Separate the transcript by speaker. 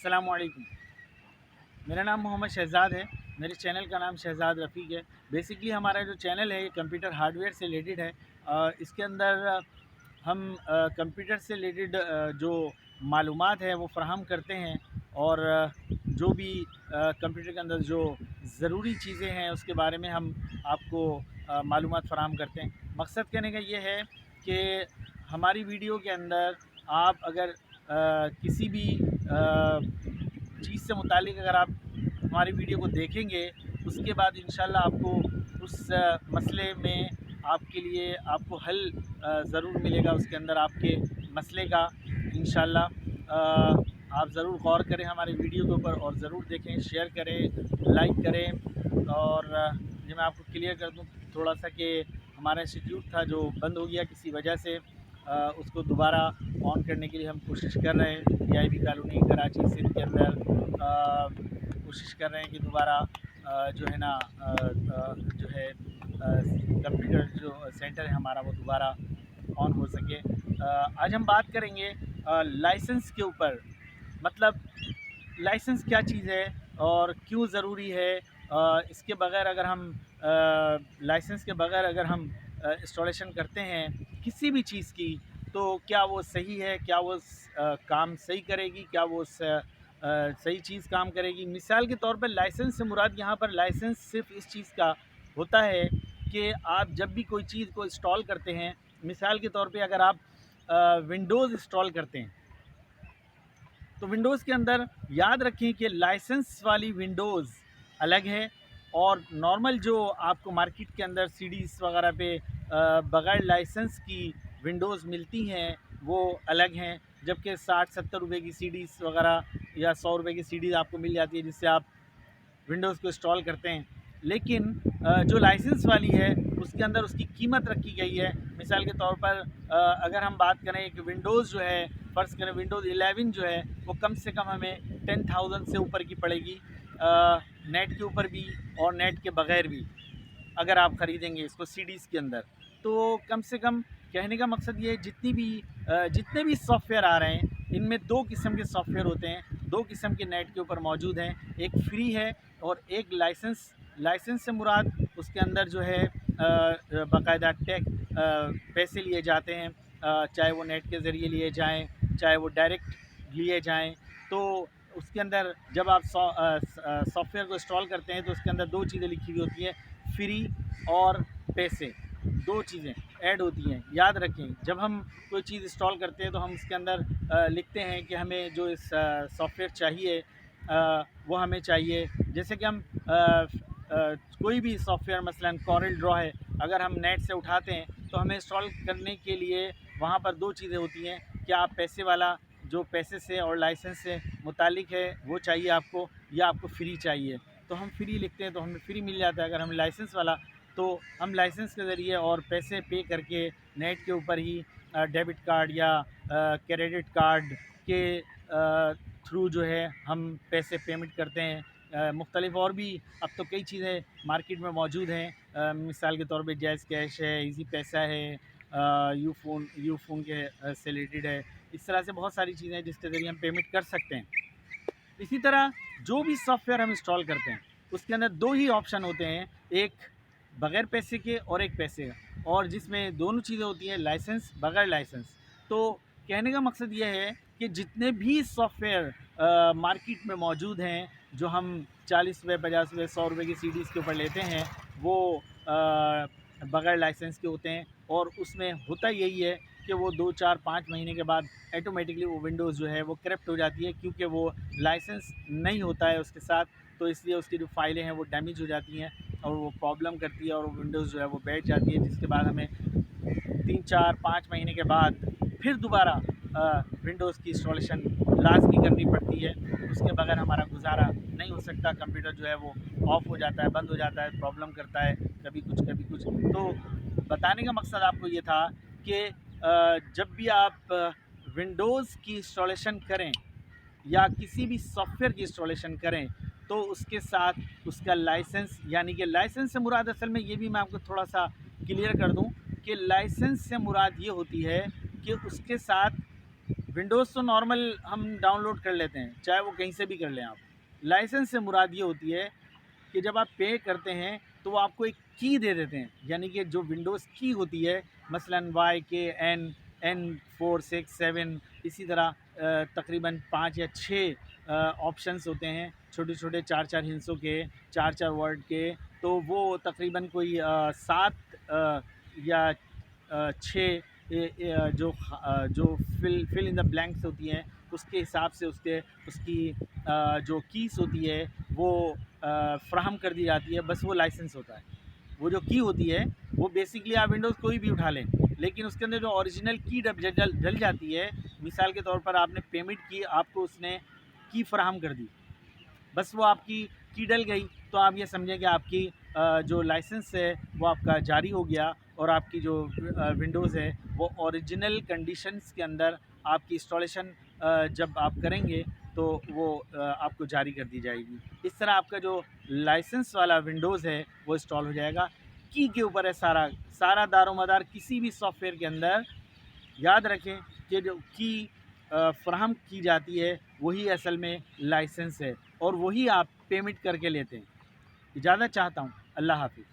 Speaker 1: अस्सलामुअलैकुम। मेरा नाम मोहम्मद शहज़ाद है। मेरे चैनल का नाम शहज़ाद रफ़ीक है। बेसिकली हमारा जो चैनल है ये कंप्यूटर हार्डवेयर से रिलेटेड है। इसके अंदर हम कंप्यूटर से रिलेटेड जो मालूमात है वो फ़राहम करते हैं और जो भी कंप्यूटर के अंदर जो ज़रूरी चीज़ें हैं उसके बारे में हम आपको मालूमात फ़राहम करते हैं। मकसद कहने का ये है कि हमारी वीडियो के अंदर आप अगर किसी भी चीज़ से मुतालिक अगर आप हमारी वीडियो को देखेंगे, उसके बाद इंशाल्लाह आपको उस मसले में आपके लिए आपको हल ज़रूर मिलेगा। उसके अंदर आपके मसले का इंशाल्लाह आप ज़रूर गौर करें हमारी वीडियो के ऊपर और ज़रूर देखें, शेयर करें, लाइक करें। और ये मैं आपको क्लियर कर दूँ थोड़ा सा कि हमारा इंस्टीट्यूट था जो बंद हो गया किसी वजह से, उसको दोबारा ऑन करने के लिए हम कोशिश कर रहे हैं। PIB कॉलोनी कराची सिंध के अंदर कोशिश कर रहे हैं कि दोबारा जो है ना जो है कंप्यूटर जो सेंटर है हमारा वो दोबारा ऑन हो सके। आज हम बात करेंगे लाइसेंस के ऊपर। मतलब लाइसेंस क्या चीज़ है और क्यों ज़रूरी है। इसके बग़ैर अगर हम लाइसेंस के बग़ैर अगर हम इंस्टॉलेशन करते हैं किसी भी चीज़ की, तो क्या वो सही है, क्या वो काम सही करेगी, क्या वो सही चीज़ काम करेगी। मिसाल के तौर पर लाइसेंस से मुराद यहाँ पर लाइसेंस सिर्फ इस चीज़ का होता है कि आप जब भी कोई चीज़ को इंस्टॉल करते हैं, मिसाल के तौर पे अगर आप विंडोज़ इंस्टॉल करते हैं तो विंडोज़ के अंदर याद रखें कि लाइसेंस वाली विंडोज़ अलग है और नॉर्मल जो आपको मार्केट के अंदर सीडीज़ वगैरह पे बग़ैर लाइसेंस की विंडोज़ मिलती हैं वो अलग हैं। जबकि 60-70 रुपए की सीडीज़ वगैरह या 100 रुपए की सीडीज़ आपको मिल जाती है जिससे आप विंडोज़ को इंस्टॉल करते हैं। लेकिन जो लाइसेंस वाली है उसके अंदर उसकी कीमत रखी गई है। मिसाल के तौर पर अगर हम बात करें कि विंडोज़ जो है, फ़र्ज़ करें विंडोज़ 11 जो है वो कम से कम हमें 10,000 से ऊपर की पड़ेगी, नेट के ऊपर भी और नेट के बग़ैर भी अगर आप ख़रीदेंगे इसको सीडीज़ के अंदर। तो कम से कम कहने का मकसद ये है जितने भी सॉफ्टवेयर आ रहे हैं इनमें 2 किस्म के सॉफ्टवेयर होते हैं, 2 किस्म के नेट के ऊपर मौजूद हैं। एक फ्री है और एक लाइसेंस। लाइसेंस से मुराद उसके अंदर जो है बाकायदा पैसे लिए जाते हैं, चाहे वो नेट के ज़रिए लिए जाएँ, चाहे वो डायरेक्ट लिए जाएँ। तो उसके अंदर जब आप सॉफ्टवेयर को इंस्टॉल करते हैं तो उसके अंदर 2 चीज़ें लिखी हुई होती हैं, फ्री और पैसे। 2 चीज़ें ऐड होती हैं। याद रखें जब हम कोई चीज़ इंस्टॉल करते हैं तो हम उसके अंदर लिखते हैं कि हमें जो इस सॉफ्टवेयर चाहिए वो हमें चाहिए। जैसे कि हम कोई भी सॉफ्टवेयर मसलन कॉरल ड्रॉ है, अगर हम नेट से उठाते हैं तो हमें इंस्टॉल करने के लिए वहाँ पर 2 चीज़ें होती हैं। क्या आप पैसे वाला जो पैसे से और लाइसेंस से मुतालिक है वो चाहिए आपको, या आपको फ्री चाहिए। तो हम फ्री लिखते हैं तो हमें फ्री मिल जाता है। अगर हम लाइसेंस वाला तो हम लाइसेंस के ज़रिए और पैसे पे करके नेट के ऊपर ही डेबिट कार्ड या क्रेडिट कार्ड के थ्रू जो है हम पैसे पेमेंट करते हैं। मुख्तलिफ और भी अब तो कई चीज़ें मार्केट में मौजूद हैं। मिसाल के तौर पे जैज़ कैश है, ईज़ी पैसा है, यूफ़ोन के से रिलेटेड है। इस तरह से बहुत सारी चीज़ें हैं जिसके ज़रिए हम पेमेंट कर सकते हैं। इसी तरह जो भी सॉफ्टवेयर हम इंस्टॉल करते हैं उसके अंदर 2 ही ऑप्शन होते हैं, एक बग़ैर पैसे के और एक पैसे का, और जिसमें दोनों चीज़ें होती हैं, लाइसेंस, बग़ैर लाइसेंस। तो कहने का मकसद ये है कि जितने भी सॉफ्टवेयर मार्केट में मौजूद हैं जो हम 40 रुपये, 50 रुपये, 100 रुपये की सीडीज़ के ऊपर लेते हैं वो बग़ैर लाइसेंस के होते हैं। और उसमें होता यही है कि वो 2, 4, 5 महीने के बाद ऑटोमेटिकली वो विंडोज़ जो है वो करप्ट हो जाती है, क्योंकि वो लाइसेंस नहीं होता है उसके साथ। तो इसलिए उसकी जो फ़ाइलें हैं वो डैमेज हो जाती हैं और वो प्रॉब्लम करती है और वो विंडोज़ जो है वो बैठ जाती है, जिसके बाद हमें 3, 4, 5 महीने के बाद फिर दोबारा विंडोज़ की इंस्टॉलेशन लाज़मी करनी पड़ती है। उसके बगैर हमारा गुज़ारा नहीं हो सकता। कंप्यूटर जो है वो ऑफ़ हो जाता है, बंद हो जाता है, प्रॉब्लम करता है, कभी कुछ कभी कुछ। तो बताने का मकसद आपको ये था कि जब भी आप विंडोज़ की इंस्टॉलेशन करें या किसी भी सॉफ्टवेयर की इंस्टॉलेशन करें तो उसके साथ उसका लाइसेंस, यानी कि लाइसेंस से मुराद असल में ये भी मैं आपको थोड़ा सा क्लियर कर दूं कि लाइसेंस से मुराद ये होती है कि उसके साथ विंडोज़ तो नॉर्मल हम डाउनलोड कर लेते हैं, चाहे वो कहीं से भी कर लें आप। लाइसेंस से मुराद ये होती है कि जब आप पे करते हैं तो वो आपको एक की दे देते हैं, यानी कि जो विंडोज़ की होती है, मसलन YKN N467, इसी तरह तकरीबन 5 या 6 ऑप्शंस होते हैं, छोटे छोटे 4-4 हिस्सों के, 4-4 वर्ड के। तो वो तकरीबन कोई 7 या 6 जो फिल इन द ब्लैंक्स होती हैं, उसके हिसाब से उसकी जो कीज़ होती है वो फ़राहम कर दी जाती है। बस वो लाइसेंस होता है। वो जो की होती है वो बेसिकली आप विंडोज़ कोई भी उठा लें, लेकिन उसके अंदर जो ओरिजिनल की डल जाती है, मिसाल के तौर पर आपने पेमेंट की, आपको उसने की फ़राहम कर दी, बस वो आपकी की डल गई, तो आप ये समझें कि आपकी जो लाइसेंस है वो आपका जारी हो गया, और आपकी जो विंडोज़ है वो ओरिजिनल कंडीशंस के अंदर आपकी इंस्टॉलेशन जब आप करेंगे तो वो आपको जारी कर दी जाएगी। इस तरह आपका जो लाइसेंस वाला विंडोज़ है वो इंस्टॉल हो जाएगा। की के ऊपर है सारा दारोमदार किसी भी सॉफ्टवेयर के अंदर। याद रखें कि जो की फ़राहम की जाती है वही असल में लाइसेंस है, और वही आप पेमेंट करके लेते हैं। इजाज़त चाहता हूँ। अल्लाह हाफ़िज़।